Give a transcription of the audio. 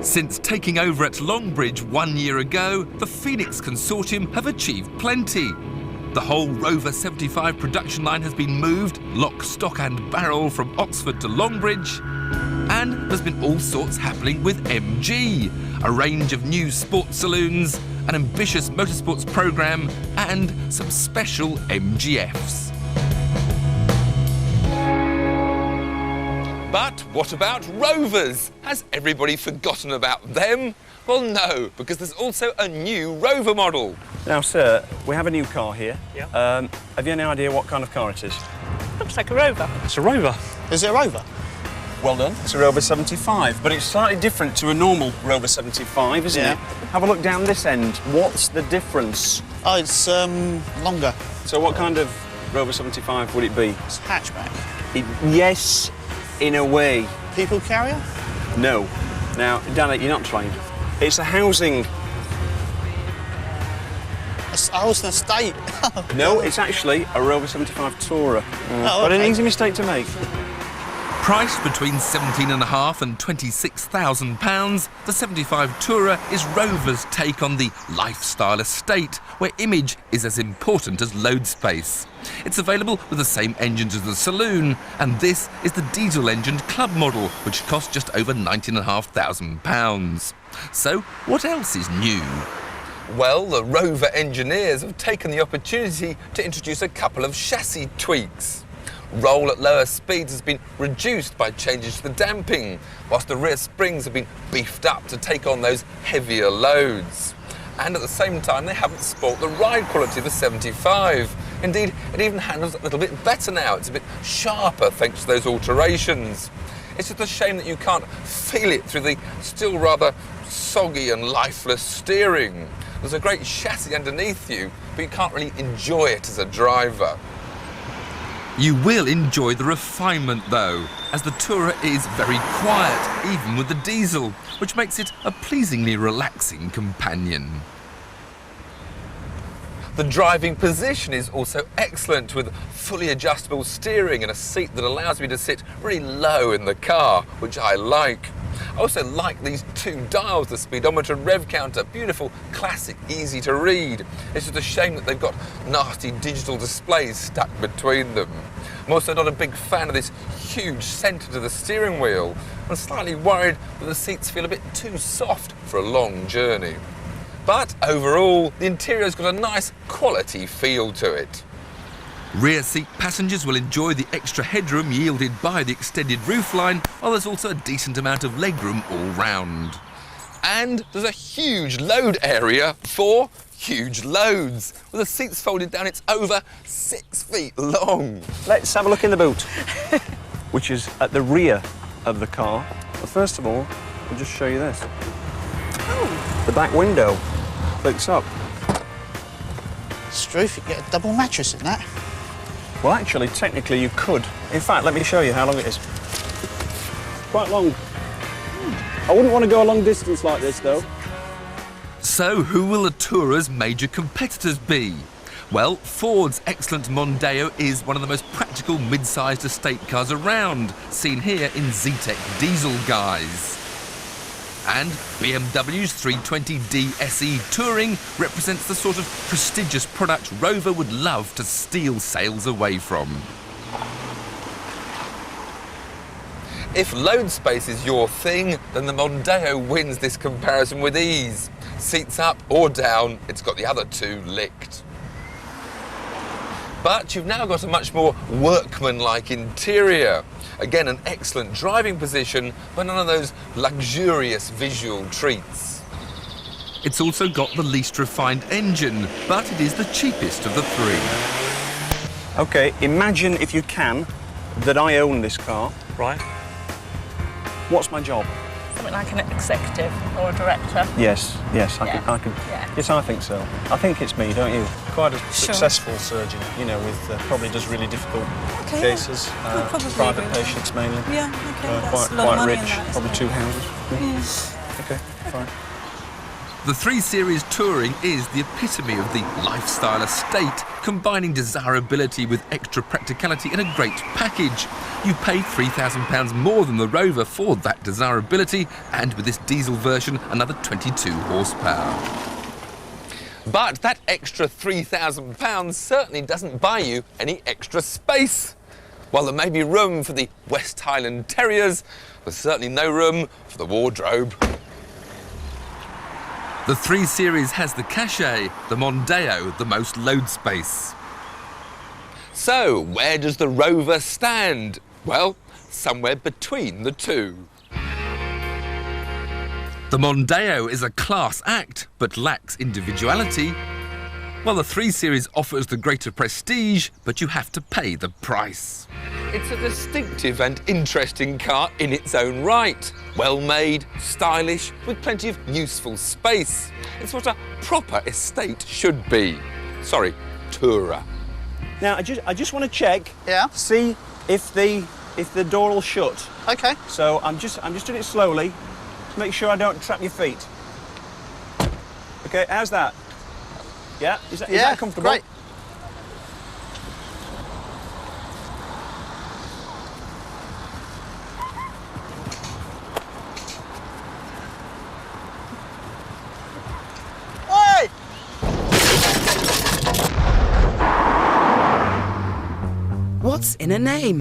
Since taking over at Longbridge 1 year ago, the Phoenix Consortium have achieved plenty. The whole Rover 75 production line has been moved, lock, stock and barrel, from Oxford to Longbridge. And there's been all sorts happening with MG, a range of new sports saloons, an ambitious motorsports programme and some special MGFs. But what about Rovers? Has everybody forgotten about them? Well, no, because there's also a new Rover model. Now, sir, we have a new car here. Yeah. Have you any idea what kind of car it is? Looks like a Rover. It's a Rover. Is it a Rover? Well done. It's a Rover 75, but it's slightly different to a normal Rover 75, isn't it? Have a look down this end. What's the difference? Oh, it's longer. So what kind of Rover 75 would it be? It's hatchback. Yes, in a way. People carrier? No. Now, Danny, you're not trained. It's a housing. I was an estate. No, it's actually a Rover 75 Tourer. Oh, But an okay. easy mistake to make. Priced between £17,500 and £26,000, the 75 Tourer is Rover's take on the lifestyle estate, where image is as important as load space. It's available with the same engines as the saloon, and this is the diesel-engined club model, which costs just over £19,500. So, what else is new? Well, the Rover engineers have taken the opportunity to introduce a couple of chassis tweaks. Roll at lower speeds has been reduced by changes to the damping, whilst the rear springs have been beefed up to take on those heavier loads. And at the same time, they haven't spoilt the ride quality of the 75. Indeed, it even handles a little bit better now. It's a bit sharper thanks to those alterations. It's just a shame that you can't feel it through the still rather soggy and lifeless steering. There's a great chassis underneath you, but you can't really enjoy it as a driver. You will enjoy the refinement though, as the Tourer is very quiet, even with the diesel, which makes it a pleasingly relaxing companion. The driving position is also excellent, with fully adjustable steering and a seat that allows me to sit really low in the car, which I like. I also like these two dials, the speedometer and rev counter. Beautiful, classic, easy to read. It's just a shame that they've got nasty digital displays stuck between them. I'm also not a big fan of this huge centre to the steering wheel. I'm slightly worried that the seats feel a bit too soft for a long journey. But overall, the interior's got a nice quality feel to it. Rear seat passengers will enjoy the extra headroom yielded by the extended roofline, while there's also a decent amount of legroom all round. And there's a huge load area for huge loads. With the seats folded down, it's over 6 feet long. Let's have a look in the boot, which is at the rear of the car. But first of all, I'll just show you this. Oh. The back window flicks up. It's true, if you get a double mattress in that. Well, actually, technically you could. In fact, let me show you how long it is. Quite long. I wouldn't want to go a long distance like this, though. So, who will the Tourer's major competitors be? Well, Ford's excellent Mondeo is one of the most practical mid-sized estate cars around, seen here in Zetec diesel guise. And BMW's 320d SE Touring represents the sort of prestigious product Rover would love to steal sales away from. If load space is your thing, then the Mondeo wins this comparison with ease. Seats up or down, it's got the other two licked. But you've now got a much more workmanlike interior. Again, an excellent driving position, but none of those luxurious visual treats. It's also got the least refined engine, but it is the cheapest of the three. OK, imagine, if you can, that I own this car. Right. What's my job? Something like an executive or a director. Yes, I Yeah. can. Yeah. Yes, I think so. I think it's me, don't you? Quite a Sure. successful surgeon, you know, with probably does really difficult Okay, cases. yeah. We'll probably Private do. patients mainly. Yeah, okay, that's quite a lot of money rich, in that, isn't probably it? 2 houses. Yeah. OK, fine. The 3 Series Touring is the epitome of the lifestyle estate, combining desirability with extra practicality in a great package. You pay £3,000 more than the Rover for that desirability, and with this diesel version, another 22 horsepower. But that extra £3,000 certainly doesn't buy you any extra space. While there may be room for the West Highland Terriers, there's certainly no room for the wardrobe. The 3 Series has the cachet, the Mondeo the most load space. So, where does the Rover stand? Well, somewhere between the two. The Mondeo is a class act, but lacks individuality, while the 3 Series offers the greater prestige, but you have to pay the price. It's a distinctive and interesting car in its own right. Well-made, stylish, with plenty of useful space. It's what a proper estate should be. Sorry, tourer. Now, I just want to check. Yeah. See if the door will shut. Okay. So I'm just doing it slowly to make sure I don't trap your feet. Okay, how's that? Yeah, is that comfortable? Great. Oi! What's in a name?